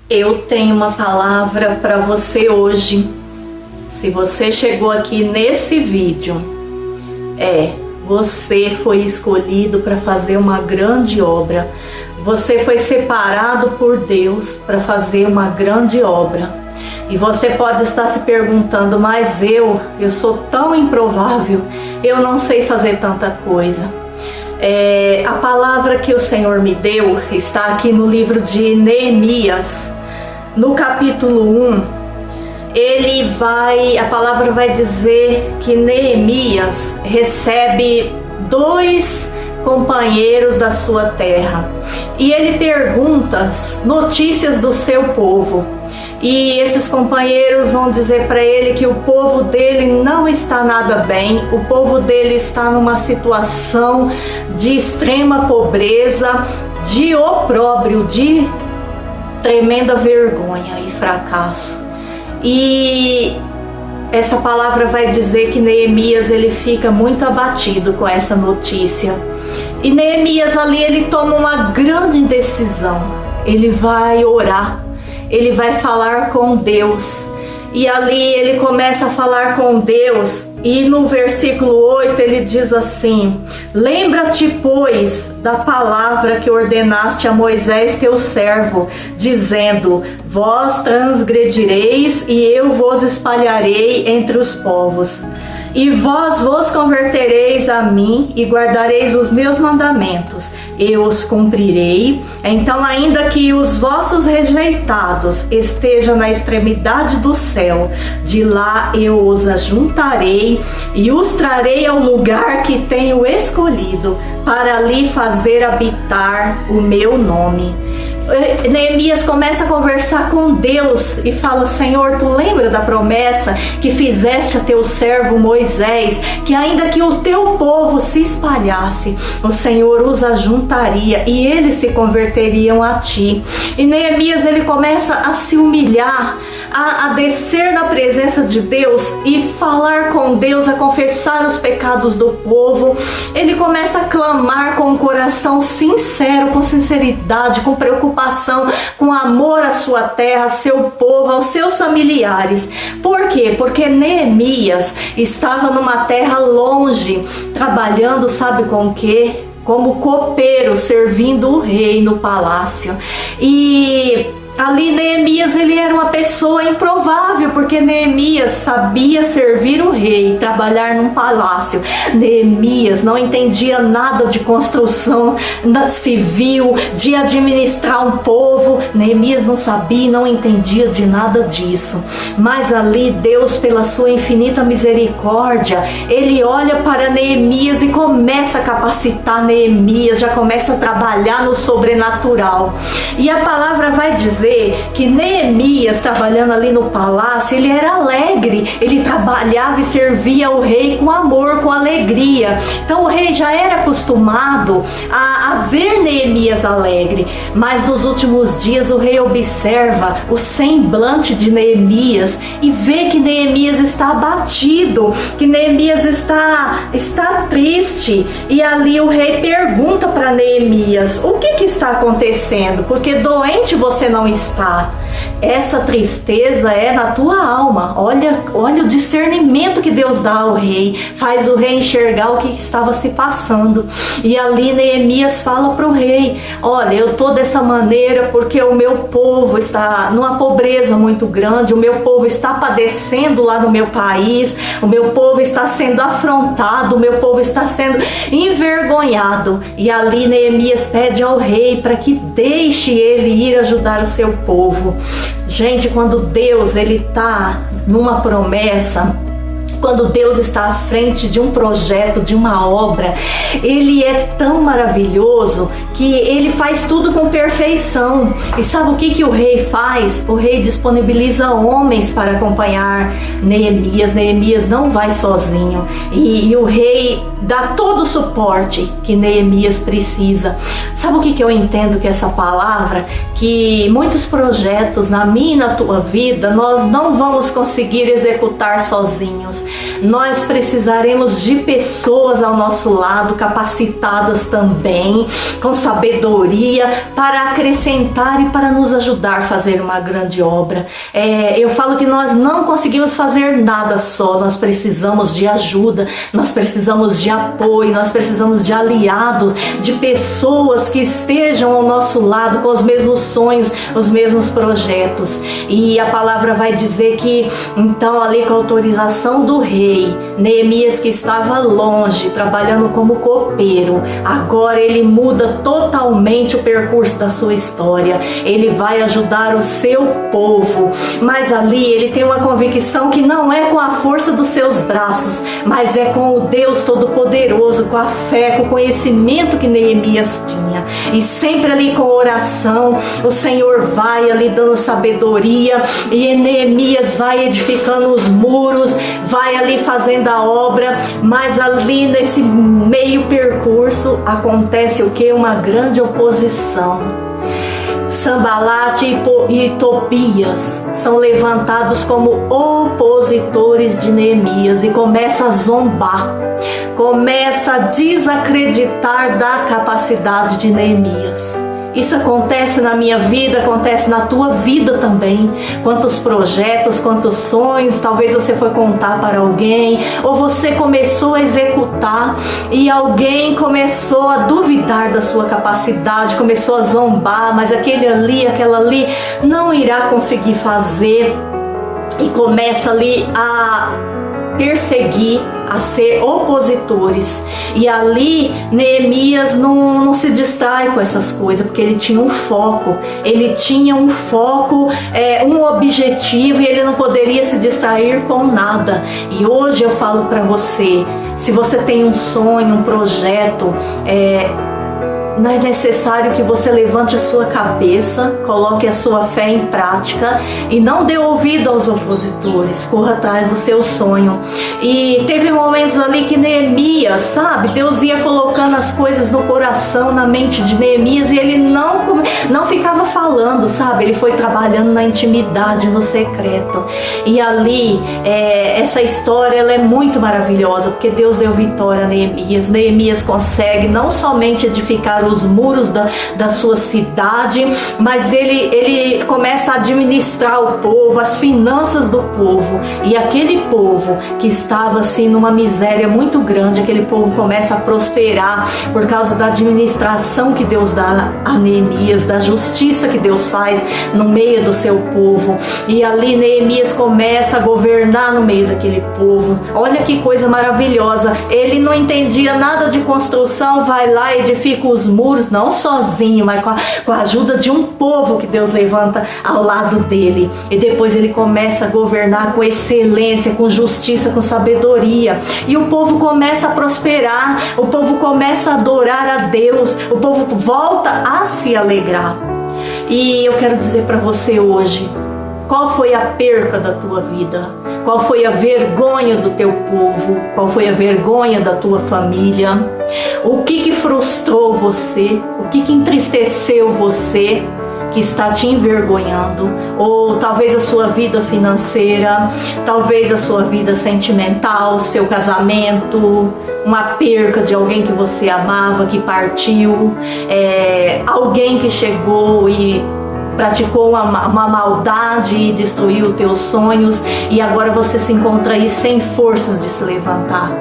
Eu tenho uma palavra para você hoje. Se você chegou aqui nesse vídeo, você foi escolhido para fazer uma grande obra. Você foi separado por Deus para fazer uma grande obra. E você pode estar se perguntando, mas eu sou tão improvável, eu não sei fazer tanta coisa. A palavra que o Senhor me deu está aqui no livro de Neemias, no capítulo 1. A palavra vai dizer que Neemias recebe 2 companheiros da sua terra e ele pergunta notícias do seu povo. E esses companheiros vão dizer para ele que o povo dele não está nada bem, o povo dele está numa situação de extrema pobreza, de opróbrio, de tremenda vergonha e fracasso. E essa palavra vai dizer que Neemias ele fica muito abatido com essa notícia. E Neemias ali ele toma uma grande decisão. Ele vai orar. Ele vai falar com Deus. E ali ele começa a falar com Deus. E no versículo 8 ele diz assim: lembra-te, pois, da palavra que ordenaste a Moisés teu servo, dizendo: vós transgredireis e eu vos espalharei entre os povos. E vós vos convertereis a mim e guardareis os meus mandamentos, eu os cumprirei. Então, ainda que os vossos rejeitados estejam na extremidade do céu, de lá eu os ajuntarei e os trarei ao lugar que tenho escolhido, para ali fazer habitar o meu nome. Neemias começa a conversar com Deus e fala: Senhor, tu lembra da promessa que fizeste a teu servo Moisés, que ainda que o teu povo se espalhasse, o Senhor os ajuntaria e eles se converteriam a ti. E Neemias ele começa a se humilhar, a descer na presença de Deus e falar com Deus, a confessar os pecados do povo. Ele começa a clamar com um coração sincero, com sinceridade, com preocupação, com amor à sua terra, ao seu povo, aos seus familiares. Por quê? Porque Neemias estava numa terra longe, trabalhando, sabe com o quê? Como copeiro, servindo o rei no palácio. E ali Neemias ele era uma pessoa improvável, porque Neemias sabia servir o rei, trabalhar num palácio. Neemias não entendia nada de construção civil, de administrar um povo. Neemias não sabia, não entendia de nada disso. Mas ali Deus, pela sua infinita misericórdia, ele olha para Neemias e começa a capacitar Neemias, já começa a trabalhar no sobrenatural. E a palavra vai dizer que Neemias, trabalhando ali no palácio, ele era alegre, ele trabalhava e servia o rei com amor, com alegria. Então o rei já era acostumado a ver Neemias alegre, mas nos últimos dias o rei observa o semblante de Neemias e vê que Neemias está abatido, que Neemias está triste. E ali o rei pergunta para Neemias: o que está acontecendo? Porque doente você não está. Essa tristeza é na tua alma. Olha o discernimento que Deus dá ao rei, faz o rei enxergar o que estava se passando. E ali Neemias fala para o rei: olha, eu estou dessa maneira porque o meu povo está numa pobreza muito grande, o meu povo está padecendo lá no meu país, o meu povo está sendo afrontado, o meu povo está sendo envergonhado. E ali Neemias pede ao rei para que deixe ele ir ajudar o seu povo. Gente, quando Deus ele está numa promessa, quando Deus está à frente de um projeto, de uma obra, ele é tão maravilhoso que ele faz tudo com perfeição. E sabe o que o rei faz? O rei disponibiliza homens para acompanhar Neemias. Neemias não vai sozinho. E o rei dá todo o suporte que Neemias precisa. Sabe o que eu entendo que essa palavra? Que muitos projetos na minha e na tua vida nós não vamos conseguir executar sozinhos. Nós precisaremos de pessoas ao nosso lado, capacitadas também, com sabedoria, para acrescentar e para nos ajudar a fazer uma grande obra. Eu falo que nós não conseguimos fazer nada só, nós precisamos de ajuda, nós precisamos de apoio, nós precisamos de aliados, de pessoas que estejam ao nosso lado com os mesmos sonhos, os mesmos projetos. E a palavra vai dizer que então ali com a autorização do rei, Neemias, que estava longe trabalhando como copeiro, agora ele muda totalmente o percurso da sua história. Ele vai ajudar o seu povo, mas ali ele tem uma convicção que não é com a força dos seus braços, mas é com o Deus Todo-Poderoso, com a fé, com o conhecimento que Neemias tinha. E sempre ali com oração, o Senhor vai ali dando sabedoria, e Neemias vai edificando os muros, vai ali fazendo a obra, mas ali nesse meio percurso acontece o que? Uma grande oposição. Sanbalate e Tobias são levantados como opositores de Neemias e começa a zombar, começa a desacreditar da capacidade de Neemias. Isso acontece na minha vida, acontece na tua vida também. Quantos projetos, quantos sonhos, talvez você foi contar para alguém, ou você começou a executar e alguém começou a duvidar da sua capacidade, começou a zombar, mas aquela ali não irá conseguir fazer, e começa ali a perseguir, a ser opositores. E ali Neemias não se distrai com essas coisas, porque ele tinha um foco, um objetivo, e ele não poderia se distrair com nada. E hoje eu falo para você, se você tem um sonho, um projeto, não é necessário que você levante a sua cabeça, coloque a sua fé em prática e não dê ouvido aos opositores, corra atrás do seu sonho. E teve momentos ali que Neemias, sabe, Deus ia colocando as coisas no coração, na mente de Neemias, e ele não ficava falando, sabe, ele foi trabalhando na intimidade, no secreto. E ali, essa história, ela é muito maravilhosa, porque Deus deu vitória a Neemias. Neemias consegue não somente edificar os muros da sua cidade, mas ele começa a administrar o povo, as finanças do povo, e aquele povo que estava assim numa miséria muito grande, aquele povo começa a prosperar por causa da administração que Deus dá a Neemias, da justiça que Deus faz no meio do seu povo. E ali Neemias começa a governar no meio daquele povo. Olha que coisa maravilhosa, ele não entendia nada de construção, vai lá e edifica os muros, não sozinho, mas com a ajuda de um povo que Deus levanta ao lado dele. E depois ele começa a governar com excelência, com justiça, com sabedoria. E o povo começa a prosperar, o povo começa a adorar a Deus, o povo volta a se alegrar. E eu quero dizer para você hoje, qual foi a perca da tua vida? Qual foi a vergonha do teu povo? Qual foi a vergonha da tua família? O que frustrou você? O que entristeceu você, que está te envergonhando? Ou talvez a sua vida financeira, talvez a sua vida sentimental, seu casamento, uma perca de alguém que você amava, que partiu, alguém que chegou e praticou uma maldade e destruiu os teus sonhos, e agora você se encontra aí sem forças de se levantar.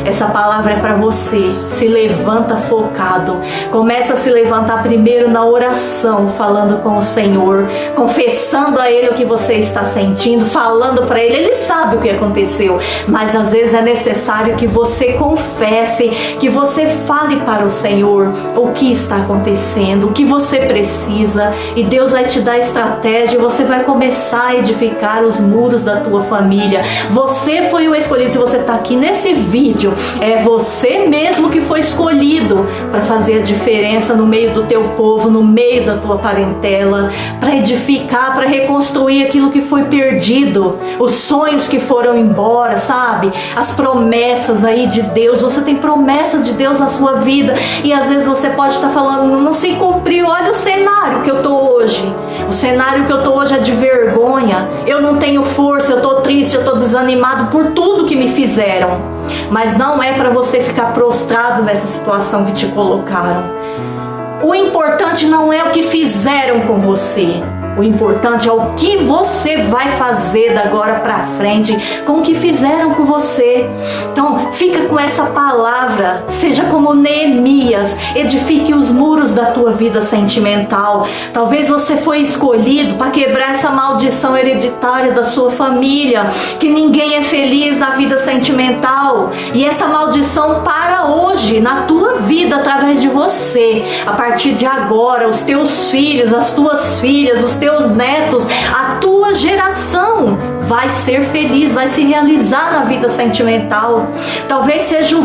Essa palavra é para você. Se levanta focado, começa a se levantar primeiro na oração, falando com o Senhor, confessando a Ele o que você está sentindo, falando para Ele. Ele sabe o que aconteceu, mas às vezes é necessário que você confesse, que você fale para o Senhor o que está acontecendo, o que você precisa, e Deus vai te dar estratégia, você vai começar a edificar os muros da tua família. Você foi o escolhido. Se você está aqui nesse vídeo, é você mesmo que foi escolhido para fazer a diferença no meio do teu povo, no meio da tua parentela, para edificar, para reconstruir aquilo que foi perdido, os sonhos que foram embora, sabe? As promessas aí de Deus. Você tem promessa de Deus na sua vida e às vezes você pode estar falando, não se cumpriu. Olha o cenário que eu tô hoje. O cenário que eu tô hoje é de vergonha. Eu não tenho força, eu tô triste, eu tô desanimado por tudo que me fizeram. Mas não é para você ficar prostrado nessa situação que te colocaram. O importante não é o que fizeram com você. O importante é o que você vai fazer da agora para frente com o que fizeram com você. Então, fica com essa palavra. Seja como Neemias, edifique os muros da tua vida sentimental. Talvez você foi escolhido para quebrar essa maldição hereditária da sua família, que ninguém é feliz na vida sentimental. E essa maldição para hoje na tua vida através de você. A partir de agora, os teus filhos, as tuas filhas, os teus netos, a tua geração vai ser feliz, vai se realizar na vida sentimental. Talvez seja o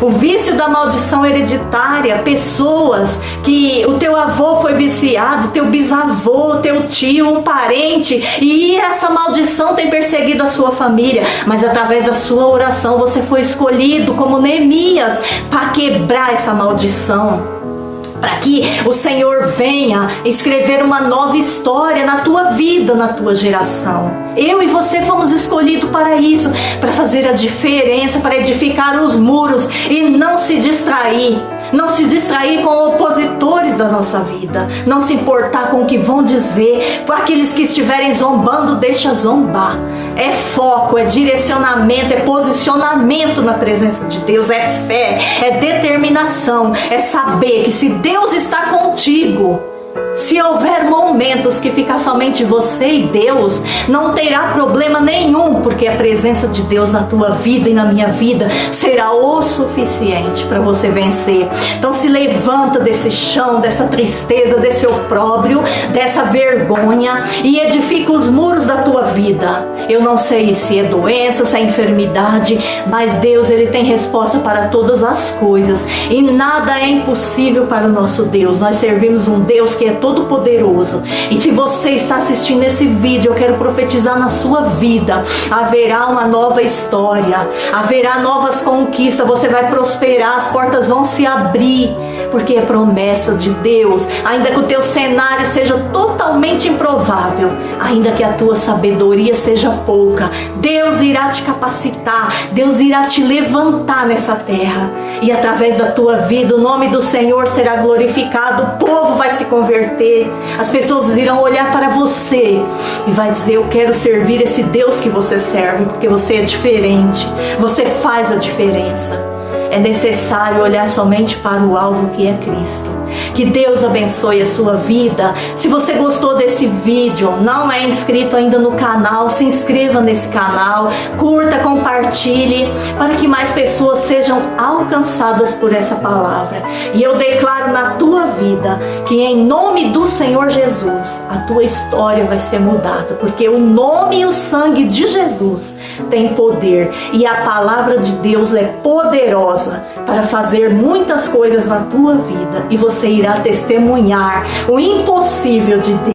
vício da maldição hereditária, pessoas que o teu avô foi viciado, teu bisavô, teu tio, um parente, e essa maldição tem perseguido a sua família, mas através da sua oração você foi escolhido como Neemias para quebrar essa maldição, para que o Senhor venha escrever uma nova história na tua vida, na tua geração. Eu e você fomos escolhidos para isso, para fazer a diferença, para edificar os muros e não se distrair. Não se distrair com opositores da nossa vida. Não se importar com o que vão dizer. Para aqueles que estiverem zombando, deixa zombar. É foco, é direcionamento, é posicionamento na presença de Deus. É fé, é determinação. É saber que se Deus está contigo, se houver momentos que ficar somente você e Deus, não terá problema nenhum, porque a presença de Deus na tua vida e na minha vida será o suficiente para você vencer. Então se levanta desse chão, dessa tristeza, desse opróbrio, dessa vergonha e edifica os muros da tua vida. Eu não sei se é doença, se é enfermidade, mas Deus, Ele tem resposta para todas as coisas e nada é impossível para o nosso Deus. Nós servimos um Deus que é todo poderoso. E se você está assistindo esse vídeo, eu quero profetizar na sua vida. Haverá uma nova história, haverá novas conquistas, você vai prosperar, as portas vão se abrir, porque é promessa de Deus. Ainda que o teu cenário seja totalmente improvável, ainda que a tua sabedoria seja pouca, Deus irá te capacitar, Deus irá te levantar nessa terra, e através da tua vida o nome do Senhor será glorificado, o povo vai se converter, as pessoas irão olhar para você e vai dizer, eu quero servir esse Deus que você serve, porque você é diferente, você faz a diferença. É necessário olhar somente para o alvo que é Cristo. Que Deus abençoe a sua vida. Se você gostou desse vídeo, não é inscrito ainda no canal, se inscreva nesse canal, curta, compartilhe, para que mais pessoas sejam alcançadas por essa palavra. E eu declaro na tua vida que em nome do Senhor Jesus, a tua história vai ser mudada, porque o nome e o sangue de Jesus tem poder, e a palavra de Deus é poderosa para fazer muitas coisas na tua vida, e você irá testemunhar o impossível de Deus.